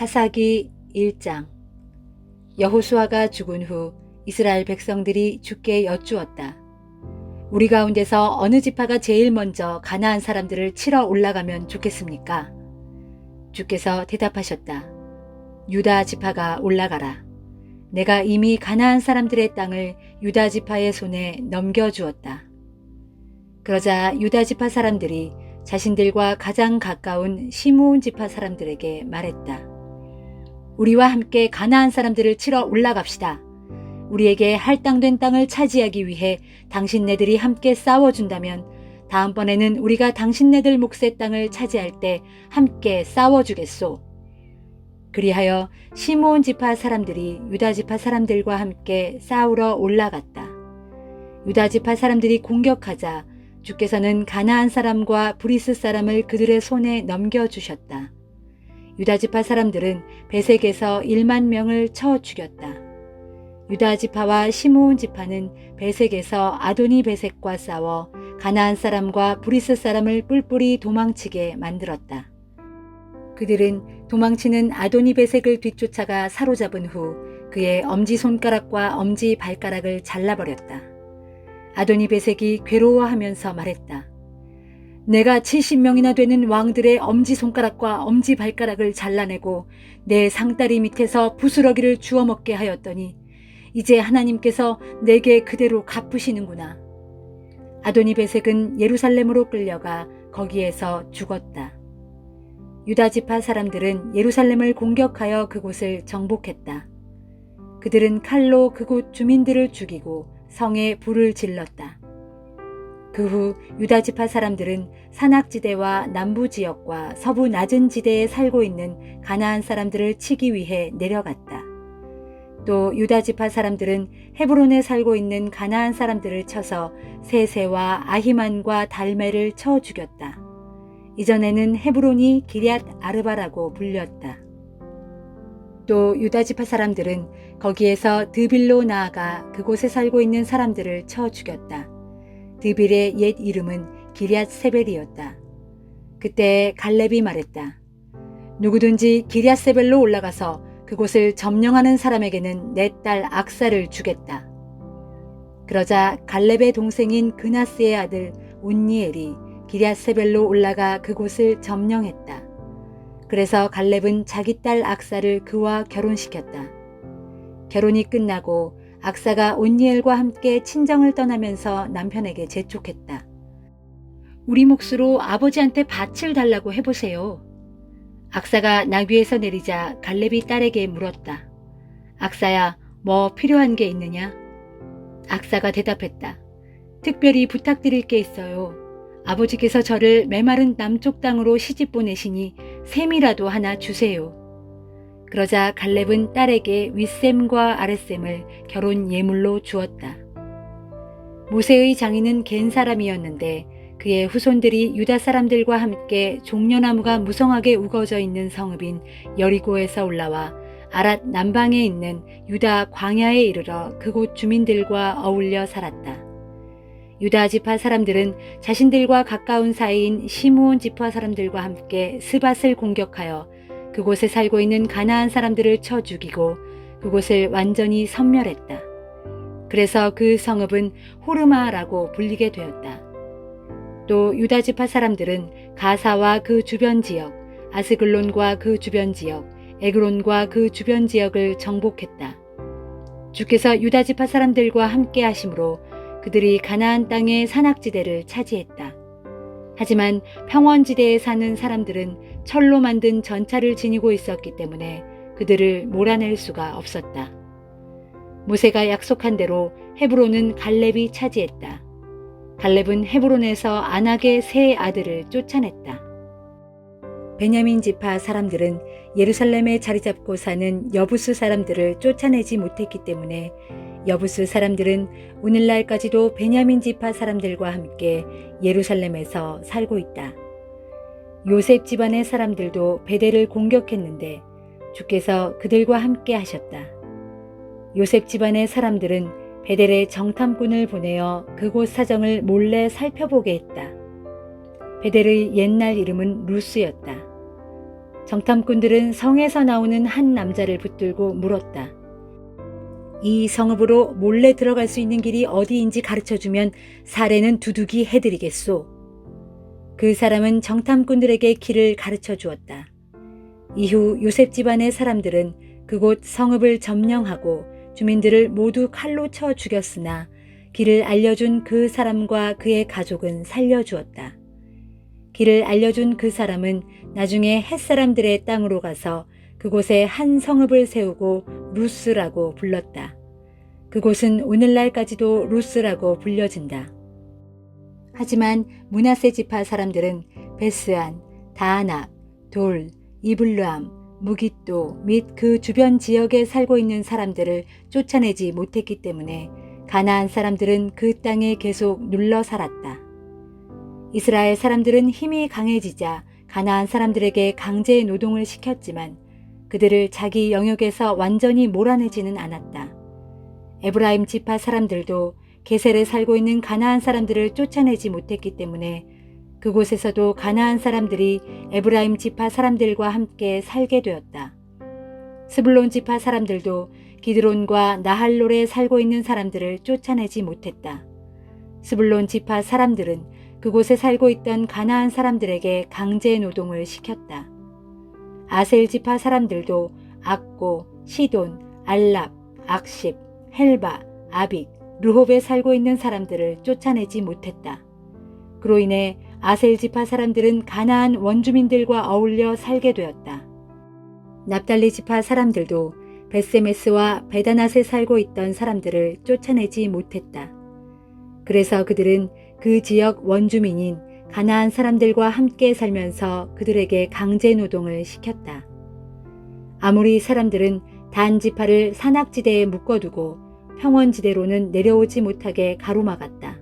사사기 1장. 여호수아가 죽은 후 이스라엘 백성들이 주께 여쭈었다. 우리 가운데서 어느 지파가 제일 먼저 가나안 사람들을 치러 올라가면 좋겠습니까? 주께서 대답하셨다. 유다 지파가 올라가라. 내가 이미 가나안 사람들의 땅을 유다 지파의 손에 넘겨주었다. 그러자 유다 지파 사람들이 자신들과 가장 가까운 시므온 지파 사람들에게 말했다. 우리와 함께 가나안 사람들을 치러 올라갑시다. 우리에게 할당된 땅을 차지하기 위해 당신네들이 함께 싸워준다면 다음번에는 우리가 당신네들 몫의 땅을 차지할 때 함께 싸워주겠소. 그리하여 시므온 지파 사람들이 유다 지파 사람들과 함께 싸우러 올라갔다. 유다 지파 사람들이 공격하자 주께서는 가나안 사람과 브리스 사람을 그들의 손에 넘겨주셨다. 유다 지파 사람들은 베색에서 1만 명을 쳐 죽였다. 유다 지파와 시므온 지파는 베색에서 아도니 베색과 싸워 가나안 사람과 브리스 사람을 뿔뿔이 도망치게 만들었다. 그들은 도망치는 아도니 베색을 뒤쫓아가 사로잡은 후 그의 엄지손가락과 엄지발가락을 잘라버렸다. 아도니 베색이 괴로워하면서 말했다. 내가 70명이나 되는 왕들의 엄지손가락과 엄지발가락을 잘라내고 내 상다리 밑에서 부스러기를 주워 먹게 하였더니 이제 하나님께서 내게 그대로 갚으시는구나. 아도니 베색은 예루살렘으로 끌려가 거기에서 죽었다. 유다 지파 사람들은 예루살렘을 공격하여 그곳을 정복했다. 그들은 칼로 그곳 주민들을 죽이고 성에 불을 질렀다. 그 후 유다 지파 사람들은 산악지대와 남부지역과 서부 낮은 지대에 살고 있는 가나안 사람들을 치기 위해 내려갔다. 또 유다 지파 사람들은 헤브론에 살고 있는 가나안 사람들을 쳐서 세세와 아히만과 달메를 쳐 죽였다. 이전에는 헤브론이 기럇 아르바라고 불렸다. 또 유다 지파 사람들은 거기에서 드빌로 나아가 그곳에 살고 있는 사람들을 쳐 죽였다. 드빌의 옛 이름은 기럇 세벨이었다. 그때 갈렙이 말했다. 누구든지 기럇 세벨로 올라가서 그곳을 점령하는 사람에게는 내 딸 악사를 주겠다. 그러자 갈렙의 동생인 그나스의 아들 온니엘이 기럇 세벨로 올라가 그곳을 점령했다. 그래서 갈렙은 자기 딸 악사를 그와 결혼시켰다. 결혼이 끝나고 악사가 온니엘과 함께 친정을 떠나면서 남편에게 재촉했다. 우리 몫으로 아버지한테 밭을 달라고 해보세요. 악사가 나귀에서 내리자 갈렙이 딸에게 물었다. 악사야, 뭐 필요한 게 있느냐? 악사가 대답했다. 특별히 부탁드릴 게 있어요. 아버지께서 저를 메마른 남쪽 땅으로 시집 보내시니 셈이라도 하나 주세요. 그러자 갈렙은 딸에게 윗셈과 아랫셈을 결혼 예물로 주었다. 모세의 장인은 겐 사람이었는데 그의 후손들이 유다 사람들과 함께 종려나무가 무성하게 우거져 있는 성읍인 여리고에서 올라와 아랏 남방에 있는 유다 광야에 이르러 그곳 주민들과 어울려 살았다. 유다 지파 사람들은 자신들과 가까운 사이인 시므온 지파 사람들과 함께 스밧을 공격하여 그곳에 살고 있는 가나안 사람들을 쳐 죽이고 그곳을 완전히 섬멸했다. 그래서 그 성읍은 호르마라고 불리게 되었다. 또 유다 지파 사람들은 가사와 그 주변 지역, 아스글론과 그 주변 지역, 에그론과 그 주변 지역을 정복했다. 주께서 유다 지파 사람들과 함께 하심으로 그들이 가나안 땅의 산악지대를 차지했다. 하지만 평원지대에 사는 사람들은 철로 만든 전차를 지니고 있었기 때문에 그들을 몰아낼 수가 없었다. 모세가 약속한 대로 헤브론은 갈렙이 차지했다. 갈렙은 헤브론에서 아낙의 세 아들을 쫓아냈다. 베냐민 지파 사람들은 예루살렘에 자리 잡고 사는 여부스 사람들을 쫓아내지 못했기 때문에 여부스 사람들은 오늘날까지도 베냐민 지파 사람들과 함께 예루살렘에서 살고 있다. 요셉 집안의 사람들도 베델을 공격했는데 주께서 그들과 함께 하셨다. 요셉 집안의 사람들은 베델에 정탐꾼을 보내어 그곳 사정을 몰래 살펴보게 했다. 베델의 옛날 이름은 루스였다. 정탐꾼들은 성에서 나오는 한 남자를 붙들고 물었다. 이 성읍으로 몰래 들어갈 수 있는 길이 어디인지 가르쳐주면 사례는 두둑이 해드리겠소. 그 사람은 정탐꾼들에게 길을 가르쳐 주었다. 이후 요셉 집안의 사람들은 그곳 성읍을 점령하고 주민들을 모두 칼로 쳐 죽였으나 길을 알려준 그 사람과 그의 가족은 살려주었다. 길을 알려준 그 사람은 나중에 햇사람들의 땅으로 가서 그곳에 한 성읍을 세우고 루스라고 불렀다. 그곳은 오늘날까지도 루스라고 불려진다. 하지만 므낫세 지파 사람들은 베스안, 다아낙, 돌, 이블루암, 무깃도 및 그 주변 지역에 살고 있는 사람들을 쫓아내지 못했기 때문에 가나안 사람들은 그 땅에 계속 눌러 살았다. 이스라엘 사람들은 힘이 강해지자 가나안 사람들에게 강제 노동을 시켰지만 그들을 자기 영역에서 완전히 몰아내지는 않았다. 에브라임 지파 사람들도 게셀에 살고 있는 가나안 사람들을 쫓아내지 못했기 때문에 그곳에서도 가나안 사람들이 에브라임 지파 사람들과 함께 살게 되었다. 스불론 지파 사람들도 기드론과 나할롤에 살고 있는 사람들을 쫓아내지 못했다. 스불론 지파 사람들은 그곳에 살고 있던 가나안 사람들에게 강제 노동을 시켰다. 아셀 지파 사람들도 악고, 시돈, 알랍, 악십, 헬바, 아빅, 르홉에 살고 있는 사람들을 쫓아내지 못했다. 그로 인해 아셀 지파 사람들은 가나안 원주민들과 어울려 살게 되었다. 납달리 지파 사람들도 베세메스와 베다낫에 살고 있던 사람들을 쫓아내지 못했다. 그래서 그들은 그 지역 원주민인 가나안 사람들과 함께 살면서 그들에게 강제 노동을 시켰다. 아모리 사람들은 단 지파를 산악지대에 묶어두고 평원지대로는 내려오지 못하게 가로막았다.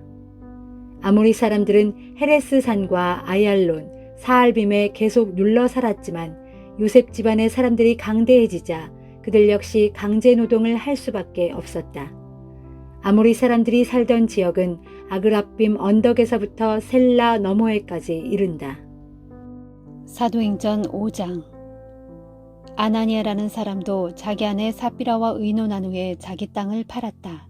아모리 사람들은 헤레스 산과 아얄론, 사알빔에 계속 눌러 살았지만 요셉 집안의 사람들이 강대해지자 그들 역시 강제 노동을 할 수밖에 없었다. 아모리 사람들이 살던 지역은 아그랍빔 언덕에서부터 셀라 너머에까지 이른다. 사도행전 5장. 아나니아라는 사람도 자기 아내 삽비라와 의논한 후에 자기 땅을 팔았다.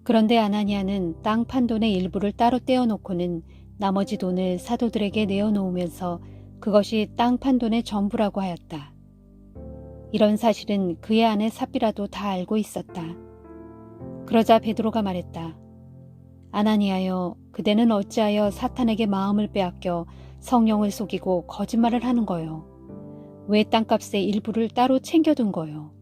그런데 아나니아는 땅 판 돈의 일부를 따로 떼어놓고는 나머지 돈을 사도들에게 내어놓으면서 그것이 땅 판 돈의 전부라고 하였다. 이런 사실은 그의 아내 삽비라도 다 알고 있었다. 그러자 베드로가 말했다. 아나니아여, 그대는 어찌하여 사탄에게 마음을 빼앗겨 성령을 속이고 거짓말을 하는 거요? 왜 땅값의 일부를 따로 챙겨둔 거요?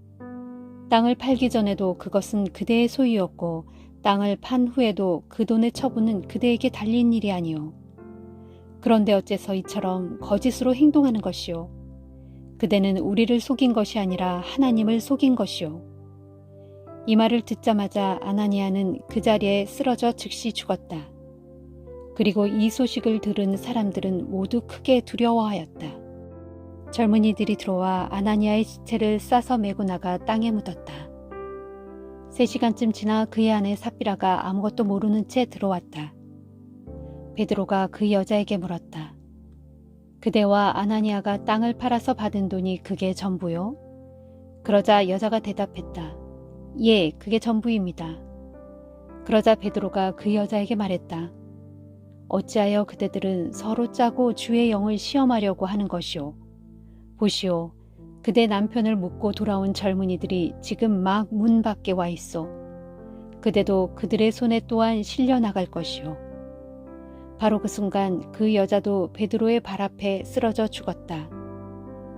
땅을 팔기 전에도 그것은 그대의 소유였고 땅을 판 후에도 그 돈의 처분은 그대에게 달린 일이 아니오. 그런데 어째서 이처럼 거짓으로 행동하는 것이오? 그대는 우리를 속인 것이 아니라 하나님을 속인 것이오. 이 말을 듣자마자 아나니아는 그 자리에 쓰러져 즉시 죽었다. 그리고 이 소식을 들은 사람들은 모두 크게 두려워하였다. 젊은이들이 들어와 아나니아의 시체를 싸서 메고 나가 땅에 묻었다. 3시간쯤 지나 그의 아내 삽비라가 아무것도 모르는 채 들어왔다. 베드로가 그 여자에게 물었다. 그대와 아나니아가 땅을 팔아서 받은 돈이 그게 전부요? 그러자 여자가 대답했다. 예, 그게 전부입니다. 그러자 베드로가 그 여자에게 말했다. 어찌하여 그대들은 서로 짜고 주의 영을 시험하려고 하는 것이오? 보시오, 그대 남편을 묻고 돌아온 젊은이들이 지금 막 문 밖에 와 있어. 그대도 그들의 손에 또한 실려 나갈 것이오. 바로 그 순간 그 여자도 베드로의 발 앞에 쓰러져 죽었다.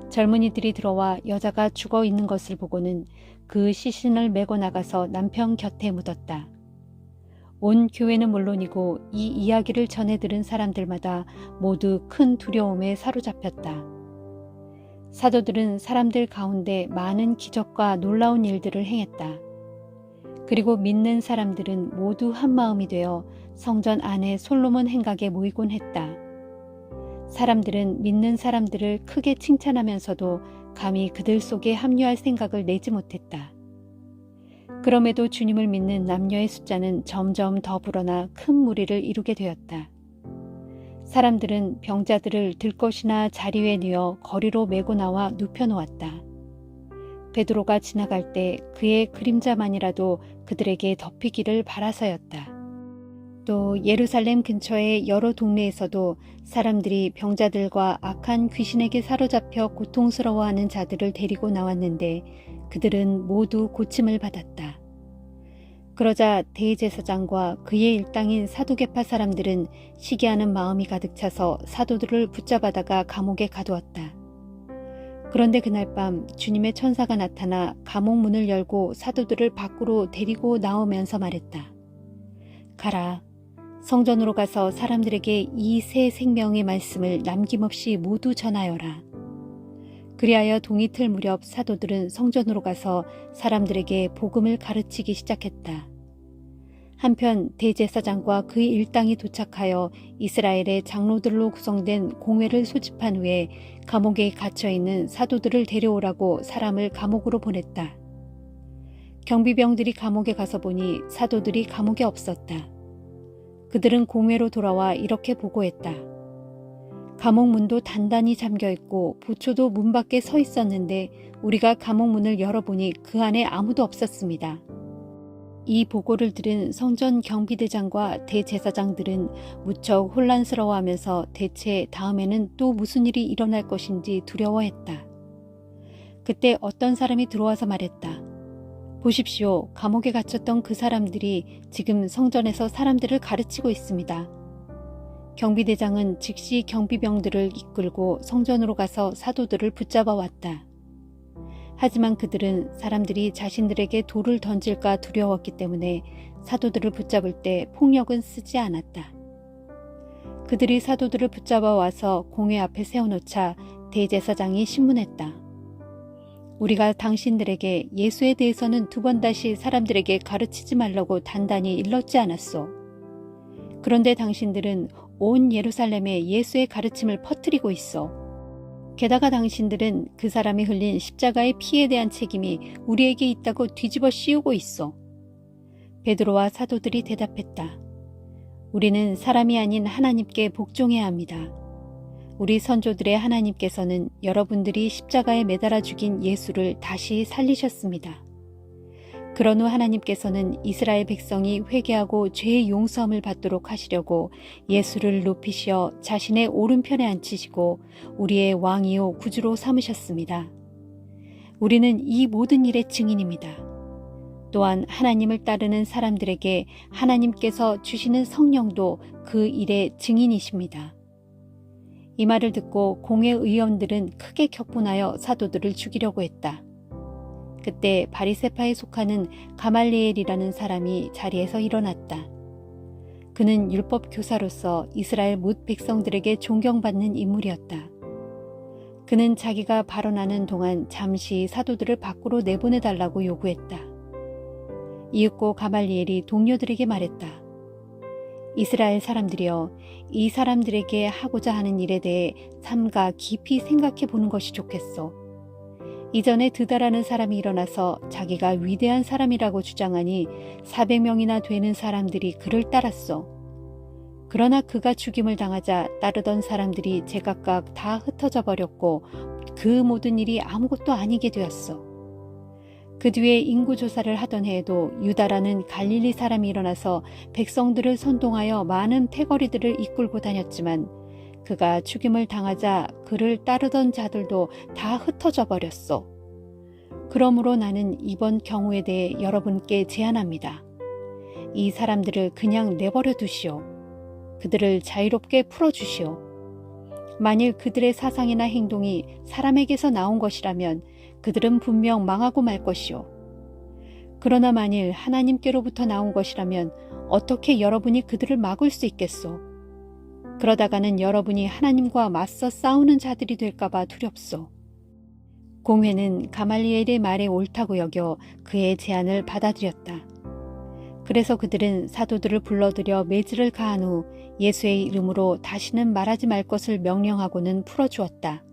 젊은이들이 들어와 여자가 죽어 있는 것을 보고는 그 시신을 메고 나가서 남편 곁에 묻었다. 온 교회는 물론이고 이 이야기를 전해 들은 사람들마다 모두 큰 두려움에 사로잡혔다. 사도들은 사람들 가운데 많은 기적과 놀라운 일들을 행했다. 그리고 믿는 사람들은 모두 한마음이 되어 성전 안에 솔로몬 행각에 모이곤 했다. 사람들은 믿는 사람들을 크게 칭찬하면서도 감히 그들 속에 합류할 생각을 내지 못했다. 그럼에도 주님을 믿는 남녀의 숫자는 점점 더 불어나 큰 무리를 이루게 되었다. 사람들은 병자들을 들것이나 자리 위에 뉘어 거리로 메고 나와 눕혀놓았다. 베드로가 지나갈 때 그의 그림자만이라도 그들에게 덮이기를 바라서였다. 또 예루살렘 근처의 여러 동네에서도 사람들이 병자들과 악한 귀신에게 사로잡혀 고통스러워하는 자들을 데리고 나왔는데 그들은 모두 고침을 받았다. 그러자 대제사장과 그의 일당인 사두개파 사람들은 시기하는 마음이 가득 차서 사도들을 붙잡아다가 감옥에 가두었다. 그런데 그날 밤 주님의 천사가 나타나 감옥 문을 열고 사도들을 밖으로 데리고 나오면서 말했다. 가라. 성전으로 가서 사람들에게 이 새 생명의 말씀을 남김없이 모두 전하여라. 그리하여 동이 틀 무렵 사도들은 성전으로 가서 사람들에게 복음을 가르치기 시작했다. 한편 대제사장과 그의 일당이 도착하여 이스라엘의 장로들로 구성된 공회를 소집한 후에 감옥에 갇혀있는 사도들을 데려오라고 사람을 감옥으로 보냈다. 경비병들이 감옥에 가서 보니 사도들이 감옥에 없었다. 그들은 공회로 돌아와 이렇게 보고했다. 감옥 문도 단단히 잠겨있고 보초도 문 밖에 서 있었는데 우리가 감옥 문을 열어보니 그 안에 아무도 없었습니다. 이 보고를 들은 성전 경비대장과 대제사장들은 무척 혼란스러워하면서 대체 다음에는 또 무슨 일이 일어날 것인지 두려워했다. 그때 어떤 사람이 들어와서 말했다. 보십시오. 감옥에 갇혔던 그 사람들이 지금 성전에서 사람들을 가르치고 있습니다. 경비대장은 즉시 경비병들을 이끌고 성전으로 가서 사도들을 붙잡아 왔다. 하지만 그들은 사람들이 자신들에게 돌을 던질까 두려웠기 때문에 사도들을 붙잡을 때 폭력은 쓰지 않았다. 그들이 사도들을 붙잡아 와서 공회 앞에 세워놓자 대제사장이 신문했다. 우리가 당신들에게 예수에 대해서는 두 번 다시 사람들에게 가르치지 말라고 단단히 일렀지 않았소. 그런데 당신들은 온 예루살렘에 예수의 가르침을 퍼뜨리고 있어. 게다가 당신들은 그 사람이 흘린 십자가의 피에 대한 책임이 우리에게 있다고 뒤집어 씌우고 있어. 베드로와 사도들이 대답했다. 우리는 사람이 아닌 하나님께 복종해야 합니다. 우리 선조들의 하나님께서는 여러분들이 십자가에 매달아 죽인 예수를 다시 살리셨습니다. 그런 후 하나님께서는 이스라엘 백성이 회개하고 죄의 용서함을 받도록 하시려고 예수를 높이시어 자신의 오른편에 앉히시고 우리의 왕이요 구주로 삼으셨습니다. 우리는 이 모든 일의 증인입니다. 또한 하나님을 따르는 사람들에게 하나님께서 주시는 성령도 그 일의 증인이십니다. 이 말을 듣고 공회 의원들은 크게 격분하여 사도들을 죽이려고 했다. 그때 바리새파에 속하는 가말리엘이라는 사람이 자리에서 일어났다. 그는 율법 교사로서 이스라엘 뭇 백성들에게 존경받는 인물이었다. 그는 자기가 발언하는 동안 잠시 사도들을 밖으로 내보내달라고 요구했다. 이윽고 가말리엘이 동료들에게 말했다. 이스라엘 사람들이여, 이 사람들에게 하고자 하는 일에 대해 삼가 깊이 생각해 보는 것이 좋겠소. 이전에 드다라는 사람이 일어나서 자기가 위대한 사람이라고 주장하니 400명이나 되는 사람들이 그를 따랐소. 그러나 그가 죽임을 당하자 따르던 사람들이 제각각 다 흩어져 버렸고 그 모든 일이 아무것도 아니게 되었소. 그 뒤에 인구조사를 하던 해에도 유다라는 갈릴리 사람이 일어나서 백성들을 선동하여 많은 패거리들을 이끌고 다녔지만 그가 죽임을 당하자 그를 따르던 자들도 다 흩어져 버렸소. 그러므로 나는 이번 경우에 대해 여러분께 제안합니다. 이 사람들을 그냥 내버려 두시오. 그들을 자유롭게 풀어주시오. 만일 그들의 사상이나 행동이 사람에게서 나온 것이라면 그들은 분명 망하고 말 것이오. 그러나 만일 하나님께로부터 나온 것이라면 어떻게 여러분이 그들을 막을 수 있겠소? 그러다가는 여러분이 하나님과 맞서 싸우는 자들이 될까봐 두렵소. 공회는 가말리엘의 말에 옳다고 여겨 그의 제안을 받아들였다. 그래서 그들은 사도들을 불러들여 매질을 가한 후 예수의 이름으로 다시는 말하지 말 것을 명령하고는 풀어주었다.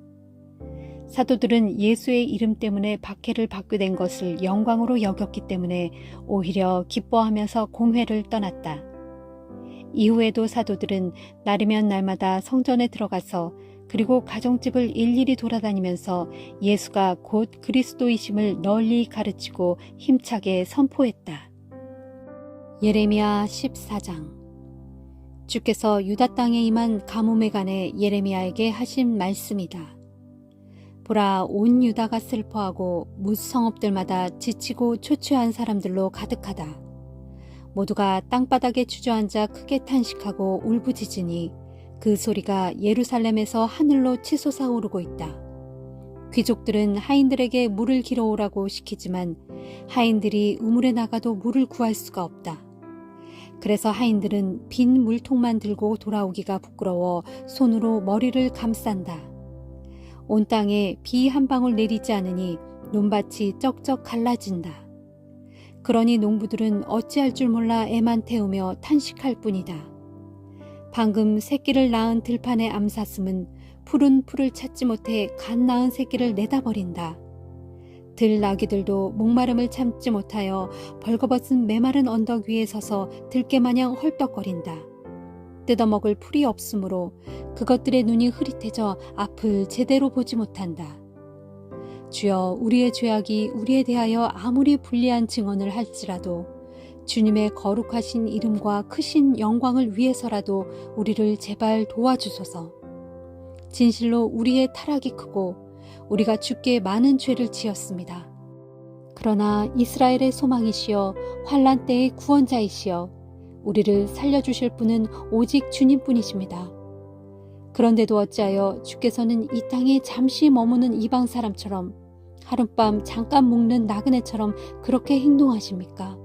사도들은 예수의 이름 때문에 박해를 받게 된 것을 영광으로 여겼기 때문에 오히려 기뻐하면서 공회를 떠났다. 이후에도 사도들은 날이면 날마다 성전에 들어가서 그리고 가정집을 일일이 돌아다니면서 예수가 곧 그리스도이심을 널리 가르치고 힘차게 선포했다. 예레미야 14장. 주께서 유다 땅에 임한 가뭄에 관해 예레미야에게 하신 말씀이다. 보라, 온 유다가 슬퍼하고 뭇 성읍들마다 지치고 초췌한 사람들로 가득하다. 모두가 땅바닥에 주저앉아 크게 탄식하고 울부짖으니 그 소리가 예루살렘에서 하늘로 치솟아 오르고 있다. 귀족들은 하인들에게 물을 길어오라고 시키지만 하인들이 우물에 나가도 물을 구할 수가 없다. 그래서 하인들은 빈 물통만 들고 돌아오기가 부끄러워 손으로 머리를 감싼다. 온 땅에 비 한 방울 내리지 않으니 논밭이 쩍쩍 갈라진다. 그러니 농부들은 어찌할 줄 몰라 애만 태우며 탄식할 뿐이다. 방금 새끼를 낳은 들판의 암사슴은 푸른 풀을 찾지 못해 갓 낳은 새끼를 내다버린다. 들나귀들도 목마름을 참지 못하여 벌거벗은 메마른 언덕 위에 서서 들깨마냥 헐떡거린다. 뜯어먹을 풀이 없으므로 그것들의 눈이 흐릿해져 앞을 제대로 보지 못한다. 주여, 우리의 죄악이 우리에 대하여 아무리 불리한 증언을 할지라도 주님의 거룩하신 이름과 크신 영광을 위해서라도 우리를 제발 도와주소서. 진실로 우리의 타락이 크고 우리가 주께 많은 죄를 지었습니다. 그러나 이스라엘의 소망이시여 환난 때의 구원자이시여 우리를 살려주실 분은 오직 주님뿐이십니다. 그런데도 어찌하여 주께서는 이 땅에 잠시 머무는 이방 사람처럼 하룻밤 잠깐 묵는 나그네처럼 그렇게 행동하십니까?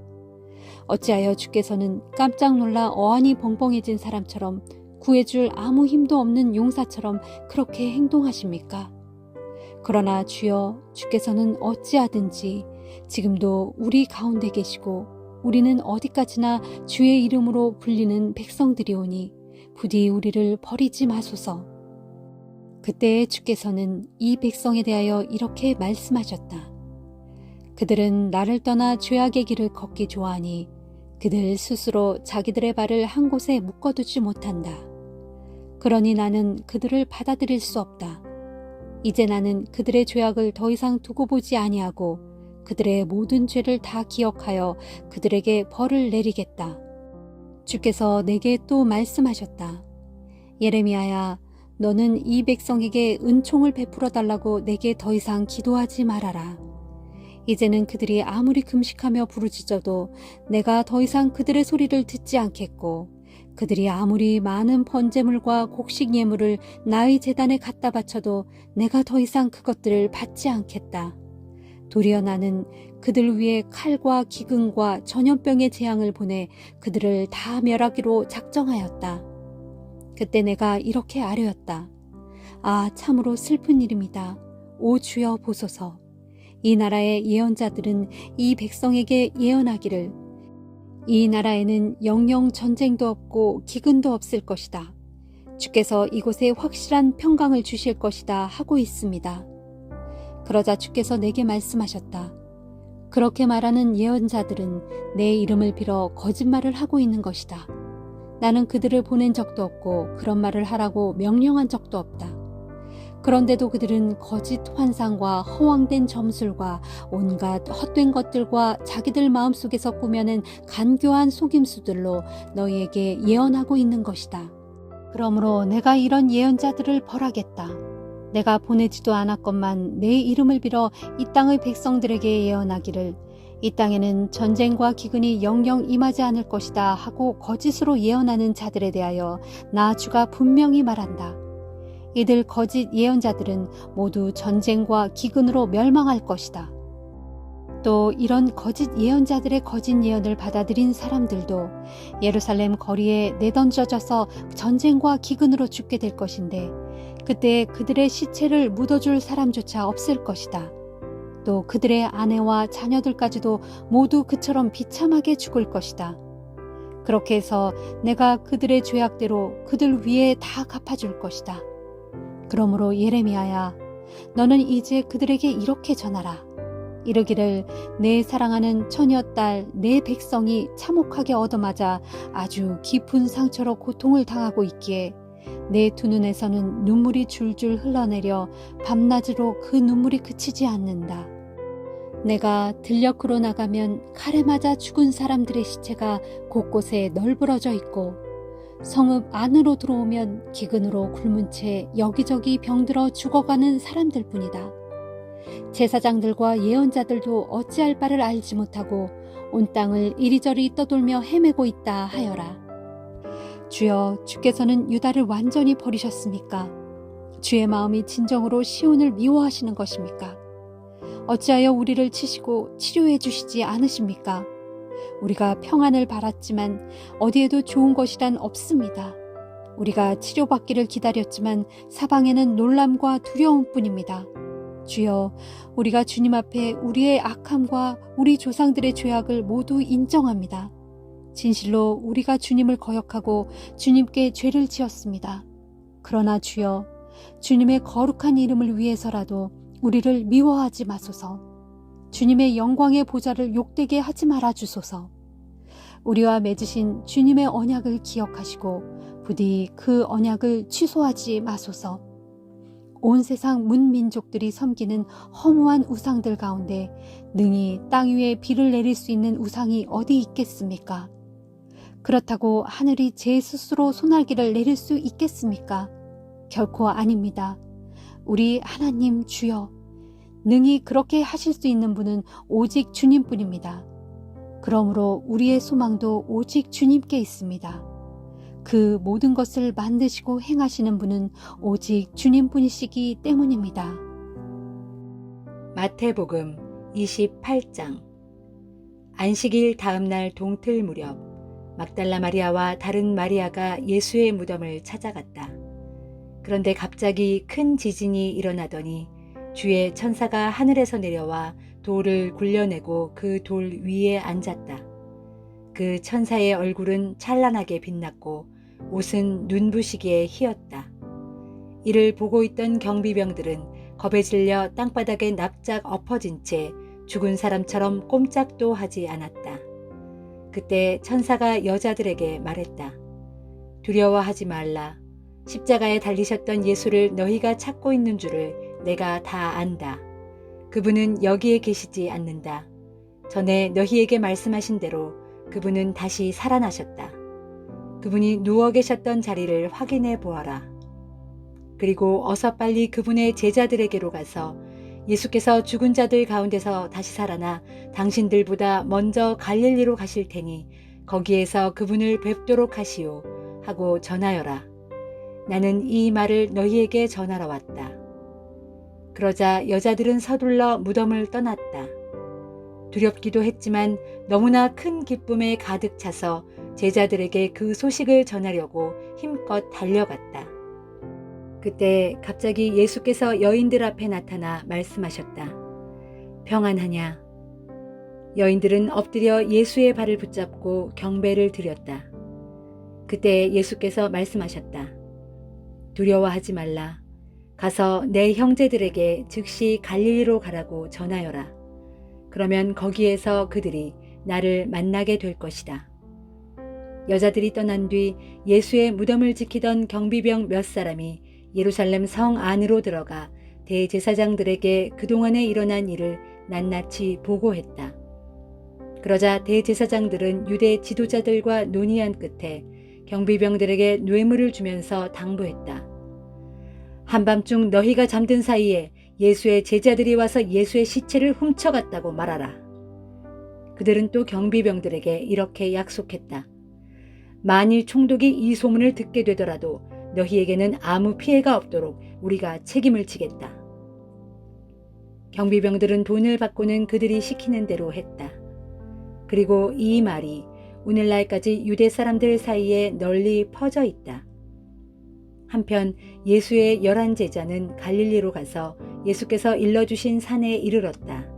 어찌하여 주께서는 깜짝 놀라 어안이 벙벙해진 사람처럼 구해줄 아무 힘도 없는 용사처럼 그렇게 행동하십니까? 그러나 주여, 주께서는 어찌하든지 지금도 우리 가운데 계시고 우리는 어디까지나 주의 이름으로 불리는 백성들이오니 부디 우리를 버리지 마소서. 그때 주께서는 이 백성에 대하여 이렇게 말씀하셨다. 그들은 나를 떠나 죄악의 길을 걷기 좋아하니 그들 스스로 자기들의 발을 한 곳에 묶어두지 못한다. 그러니 나는 그들을 받아들일 수 없다. 이제 나는 그들의 죄악을 더 이상 두고 보지 아니하고 그들의 모든 죄를 다 기억하여 그들에게 벌을 내리겠다. 주께서 내게 또 말씀하셨다. 예레미야야, 너는 이 백성에게 은총을 베풀어 달라고 내게 더 이상 기도하지 말아라. 이제는 그들이 아무리 금식하며 부르짖어도 내가 더 이상 그들의 소리를 듣지 않겠고 그들이 아무리 많은 번제물과 곡식 예물을 나의 제단에 갖다 바쳐도 내가 더 이상 그것들을 받지 않겠다. 도리어 나는 그들 위해 칼과 기근과 전염병의 재앙을 보내 그들을 다 멸하기로 작정하였다. 그때 내가 이렇게 아뢰었다. 아, 참으로 슬픈 일입니다. 오 주여 보소서. 이 나라의 예언자들은 이 백성에게 예언하기를 이 나라에는 영영 전쟁도 없고 기근도 없을 것이다. 주께서 이곳에 확실한 평강을 주실 것이다 하고 있습니다. 그러자 주께서 내게 말씀하셨다. 그렇게 말하는 예언자들은 내 이름을 빌어 거짓말을 하고 있는 것이다. 나는 그들을 보낸 적도 없고 그런 말을 하라고 명령한 적도 없다. 그런데도 그들은 거짓 환상과 허황된 점술과 온갖 헛된 것들과 자기들 마음속에서 꾸며낸 간교한 속임수들로 너희에게 예언하고 있는 것이다. 그러므로 내가 이런 예언자들을 벌하겠다. 내가 보내지도 않았건만 내 이름을 빌어 이 땅의 백성들에게 예언하기를 이 땅에는 전쟁과 기근이 영영 임하지 않을 것이다 하고 거짓으로 예언하는 자들에 대하여 나 주가 분명히 말한다. 이들 거짓 예언자들은 모두 전쟁과 기근으로 멸망할 것이다. 또 이런 거짓 예언자들의 거짓 예언을 받아들인 사람들도 예루살렘 거리에 내던져져서 전쟁과 기근으로 죽게 될 것인데 그때 그들의 시체를 묻어줄 사람조차 없을 것이다. 또 그들의 아내와 자녀들까지도 모두 그처럼 비참하게 죽을 것이다. 그렇게 해서 내가 그들의 죄악대로 그들 위에 다 갚아줄 것이다. 그러므로 예레미야야, 너는 이제 그들에게 이렇게 전하라. 이르기를 내 사랑하는 처녀딸 내 백성이 참혹하게 얻어맞아 아주 깊은 상처로 고통을 당하고 있기에 내 두 눈에서는 눈물이 줄줄 흘러내려 밤낮으로 그 눈물이 그치지 않는다. 내가 들녘으로 나가면 칼에 맞아 죽은 사람들의 시체가 곳곳에 널브러져 있고 성읍 안으로 들어오면 기근으로 굶은 채 여기저기 병들어 죽어가는 사람들뿐이다. 제사장들과 예언자들도 어찌할 바를 알지 못하고 온 땅을 이리저리 떠돌며 헤매고 있다 하여라. 주여, 주께서는 유다를 완전히 버리셨습니까? 주의 마음이 진정으로 시온을 미워하시는 것입니까? 어찌하여 우리를 치시고 치료해 주시지 않으십니까? 우리가 평안을 바랐지만 어디에도 좋은 것이란 없습니다. 우리가 치료받기를 기다렸지만 사방에는 놀람과 두려움뿐입니다. 주여, 우리가 주님 앞에 우리의 악함과 우리 조상들의 죄악을 모두 인정합니다. 진실로 우리가 주님을 거역하고 주님께 죄를 지었습니다. 그러나 주여, 주님의 거룩한 이름을 위해서라도 우리를 미워하지 마소서. 주님의 영광의 보좌를 욕되게 하지 말아 주소서. 우리와 맺으신 주님의 언약을 기억하시고 부디 그 언약을 취소하지 마소서. 온 세상 문민족들이 섬기는 허무한 우상들 가운데 능히 땅 위에 비를 내릴 수 있는 우상이 어디 있겠습니까? 그렇다고 하늘이 제 스스로 소나기를 내릴 수 있겠습니까? 결코 아닙니다. 우리 하나님 주여, 능히 그렇게 하실 수 있는 분은 오직 주님뿐입니다. 그러므로 우리의 소망도 오직 주님께 있습니다. 그 모든 것을 만드시고 행하시는 분은 오직 주님뿐이시기 때문입니다. 마태복음 28장. 안식일 다음날 동틀 무렵 막달라 마리아와 다른 마리아가 예수의 무덤을 찾아갔다. 그런데 갑자기 큰 지진이 일어나더니 주의 천사가 하늘에서 내려와 돌을 굴려내고 그 돌 위에 앉았다. 그 천사의 얼굴은 찬란하게 빛났고 옷은 눈부시게 희었다. 이를 보고 있던 경비병들은 겁에 질려 땅바닥에 납작 엎어진 채 죽은 사람처럼 꼼짝도 하지 않았다. 그때 천사가 여자들에게 말했다. 두려워하지 말라. 십자가에 달리셨던 예수를 너희가 찾고 있는 줄을 내가 다 안다. 그분은 여기에 계시지 않는다. 전에 너희에게 말씀하신 대로 그분은 다시 살아나셨다. 그분이 누워 계셨던 자리를 확인해 보아라. 그리고 어서 빨리 그분의 제자들에게로 가서 예수께서 죽은 자들 가운데서 다시 살아나 당신들보다 먼저 갈릴리로 가실 테니 거기에서 그분을 뵙도록 하시오 하고 전하여라. 나는 이 말을 너희에게 전하러 왔다. 그러자 여자들은 서둘러 무덤을 떠났다. 두렵기도 했지만 너무나 큰 기쁨에 가득 차서 제자들에게 그 소식을 전하려고 힘껏 달려갔다. 그때 갑자기 예수께서 여인들 앞에 나타나 말씀하셨다. 평안하냐? 여인들은 엎드려 예수의 발을 붙잡고 경배를 드렸다. 그때 예수께서 말씀하셨다. 두려워하지 말라. 가서 내 형제들에게 즉시 갈릴리로 가라고 전하여라. 그러면 거기에서 그들이 나를 만나게 될 것이다. 여자들이 떠난 뒤 예수의 무덤을 지키던 경비병 몇 사람이 예루살렘 성 안으로 들어가 대제사장들에게 그동안에 일어난 일을 낱낱이 보고했다. 그러자 대제사장들은 유대 지도자들과 논의한 끝에 경비병들에게 뇌물을 주면서 당부했다. 한밤중 너희가 잠든 사이에 예수의 제자들이 와서 예수의 시체를 훔쳐갔다고 말하라. 그들은 또 경비병들에게 이렇게 약속했다. 만일 총독이 이 소문을 듣게 되더라도 너희에게는 아무 피해가 없도록 우리가 책임을 지겠다. 경비병들은 돈을 받고는 그들이 시키는 대로 했다. 그리고 이 말이 오늘날까지 유대 사람들 사이에 널리 퍼져 있다. 한편 예수의 11 제자는 갈릴리로 가서 예수께서 일러주신 산에 이르렀다.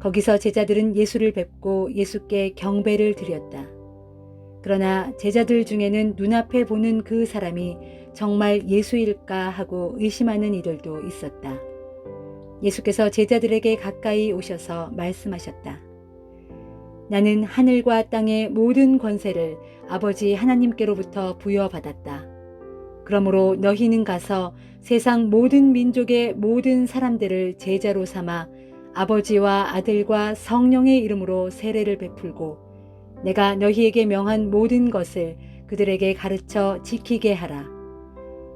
거기서 제자들은 예수를 뵙고 예수께 경배를 드렸다. 그러나 제자들 중에는 눈앞에 보는 그 사람이 정말 예수일까 하고 의심하는 이들도 있었다. 예수께서 제자들에게 가까이 오셔서 말씀하셨다. 나는 하늘과 땅의 모든 권세를 아버지 하나님께로부터 부여받았다. 그러므로 너희는 가서 세상 모든 민족의 모든 사람들을 제자로 삼아 아버지와 아들과 성령의 이름으로 세례를 베풀고 내가 너희에게 명한 모든 것을 그들에게 가르쳐 지키게 하라.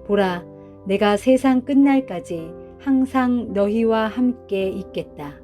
보라, 내가 세상 끝날까지 항상 너희와 함께 있겠다.